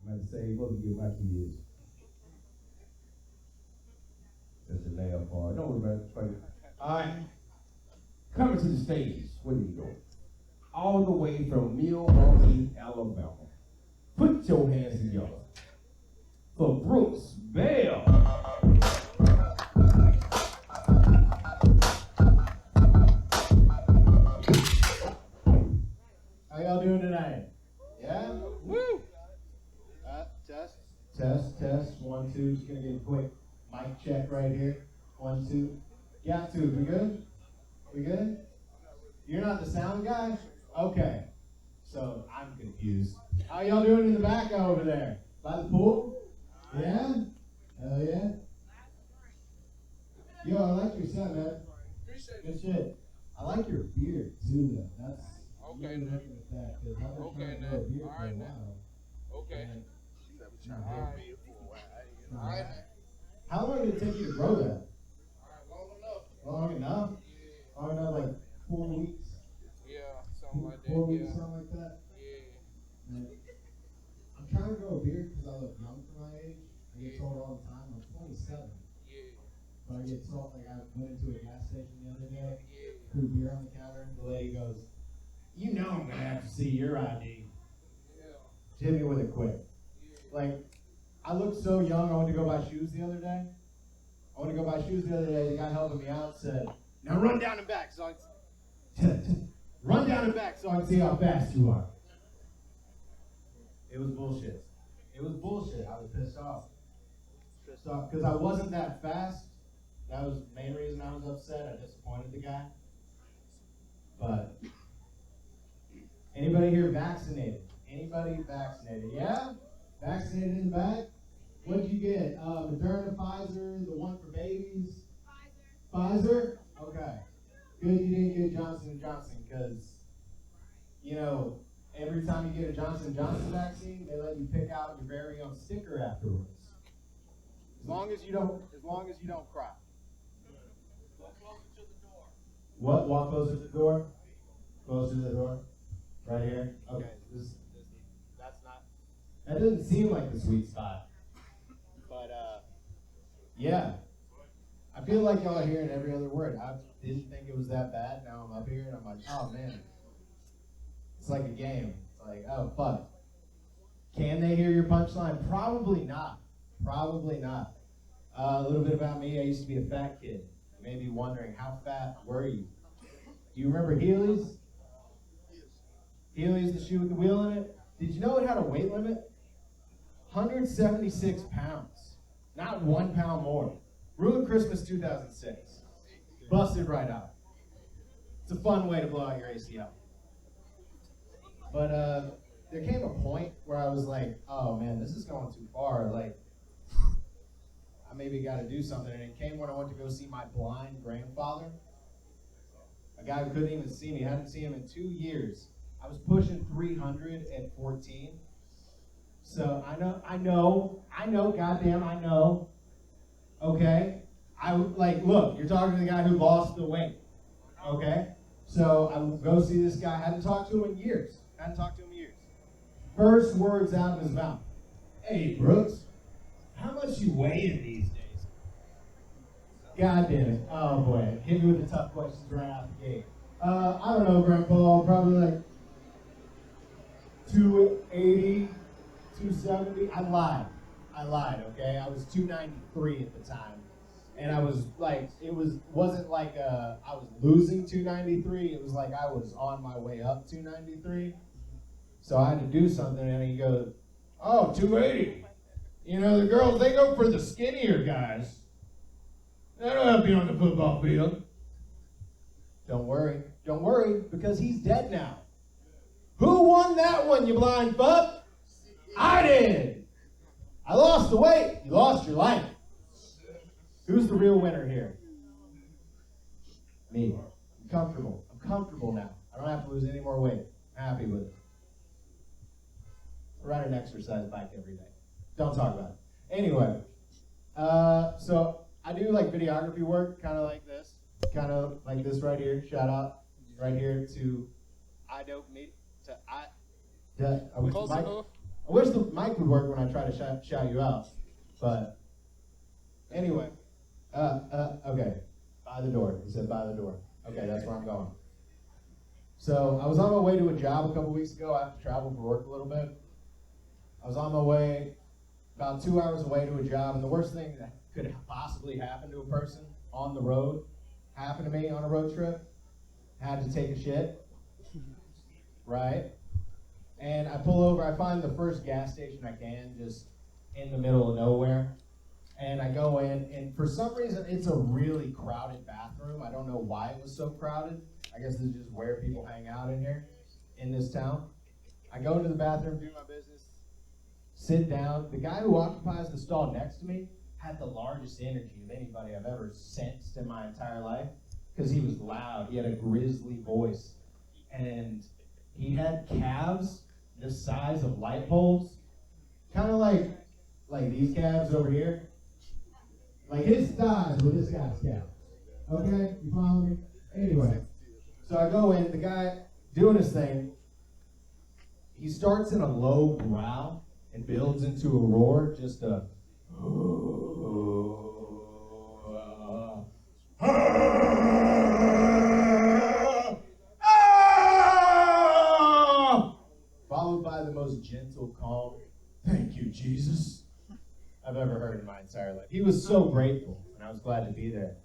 I'm going to say, supposed to give my kids. That's the laugh part. Don't worry about it. It's fine. All right. Coming to the stage. Where do you go? All the way from Milwaukee, Alabama. Put your hands together for Brooks Bell. How y'all doing tonight? Yeah? Woo! Test. 1, 2. Just gonna get a quick mic check right here. 1, 2. Yeah, 2. We good? We good? You're not the sound guy? Okay. So I'm confused. How y'all doing in the back over there? By the pool? Yeah? Hell yeah. Yo, I like your set, man. Good shit. I like your beard too, though. That's Okay, you then. looking at that because I've been Okay, trying to then. grow a beard All for a right, while. Okay. And All right. how long did it take you to grow that? Long enough. Long enough? Yeah. Long enough, like 4 weeks? Yeah, something like that. 4 weeks, Yeah. something like that? Yeah. And I'm trying to grow a beard because I look young for my age. I get told all the time I'm 27. Yeah. But I get told, like I went into a gas station the other day, Yeah. threw beer on the counter, the lady goes, "You know I'm gonna have to see your ID." Yeah. Hit me with it quick. Like, I looked so young, I went to go buy shoes the other day. The guy helping me out said, "Now run down and back so I can run down and back so I can see how fast you are." It was bullshit. I was pissed off. Because I wasn't that fast. That was the main reason I was upset. I disappointed the guy. But anybody here vaccinated? Yeah? Vaccinated in the back? What'd you get? Moderna, Pfizer, the one for babies? Pfizer? Okay. Good you didn't get Johnson & Johnson because, you know, every time you get a Johnson & Johnson vaccine, they let you pick out your very own sticker afterwards. As long as you don't cry. What? Walk closer to the door? Closer to the door? Right here? Okay. That's not. That doesn't seem like the sweet spot. But, yeah. I feel like y'all are hearing every other word. I didn't think it was that bad. Now I'm up here and I'm like, oh man. It's like a game. It's like, oh fuck. Can they hear your punchline? Probably not. A little bit about me. I used to be a fat kid. You may be wondering, how fat were you? Do you remember Heelys? Heelys, the shoe with the wheel in it? Did you know it had a weight limit? 176 pounds. Not 1 pound more. Ruined Christmas 2006. Busted right out. It's a fun way to blow out your ACL. But there came a point where I was like, oh man, this is going too far. Like, I maybe got to do something. And it came when I went to go see my blind grandfather. A guy who couldn't even see me. I hadn't seen him in 2 years. I was pushing 300 at 14. So I know, goddamn, I know. Okay? Look, you're talking to the guy who lost the weight. Okay? So I would go see this guy. I hadn't talked to him in years. First words out of his mouth. "Hey, Brooks, how much you weighing these days?" God damn it. Oh boy. Hit me with the tough questions right out the gate. I don't know, Grandpa. Probably like 280, 270. I lied, okay? I was 293 at the time. And I was like, wasn't like I was losing 293. It was like I was on my way up 293. So I had to do something, and he goes, "Oh, 280. You know, the girls, they go for the skinnier guys. They don't have to be on the football field." Don't worry, because he's dead now. Who won that one, you blind fuck? I did. I lost the weight. You lost your life. Who's the real winner here? Me. I'm comfortable now. I don't have to lose any more weight. I'm happy with it. I ride an exercise bike every day. Don't talk about it. Anyway, so I do like videography work, kind of like this right here. Shout out right here to I don't need to. are we Close mic? enough. I wish the mic would work when I try to shout you out, but anyway. Okay. By the door. He said by the door. Okay, that's where I'm going. So I was on my way to a job a couple weeks ago. I have to travel for work a little bit. I was on my way, about 2 hours away to a job, and the worst thing that could possibly happen to a person on the road happened to me on a road trip. Had to take a shit. Right? And I pull over, I find the first gas station I can, just in the middle of nowhere. And I go in, and for some reason, it's a really crowded bathroom. I don't know why it was so crowded. I guess this is just where people hang out in here, in this town. I go into the bathroom, do my business, sit down. The guy who occupies the stall next to me had the largest energy of anybody I've ever sensed in my entire life, because he was loud. He had a grisly voice. And he had calves the size of light bulbs, kind of like these calves over here. Like his thighs were this guy's calves. Okay, you follow me? Anyway, so I go in, the guy doing his thing, he starts in a low growl and builds into a roar, just a followed by the most gentle, calm, "Thank you, Jesus," I've ever heard in my entire life. He was so grateful, and I was glad to be there.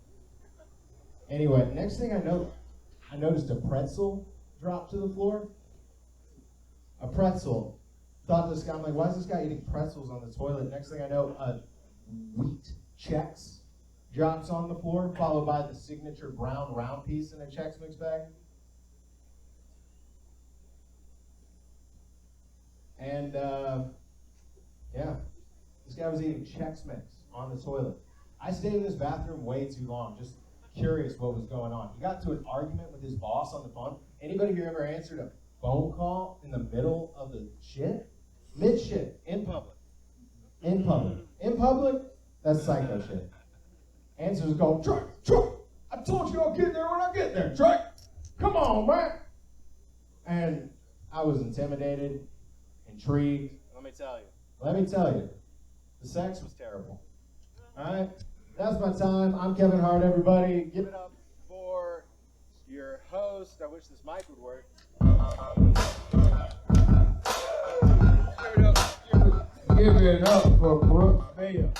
Anyway, next thing I noticed a pretzel drop to the floor. A pretzel. Thought this guy, I'm like, why is this guy eating pretzels on the toilet? Next thing I know, wheat Chex drops on the floor, followed by the signature brown round piece in a Chex Mix bag. And, yeah, this guy was eating Chex Mix on the toilet. I stayed in this bathroom way too long, just curious what was going on. He got to an argument with his boss on the phone. Anybody here ever answered a phone call in the middle of the shit? Mid-shit, in public. In public. In public, that's psycho shit. Answers go, Truck, I told you I'll get there when I get there, Truck. Come on, man. And I was intimidated, intrigued. Let me tell you, the sex was terrible. All right? That's my time. I'm Kevin Hart, everybody. Give it up for your host. I wish this mic would work. Give it up for Brooke Mayer.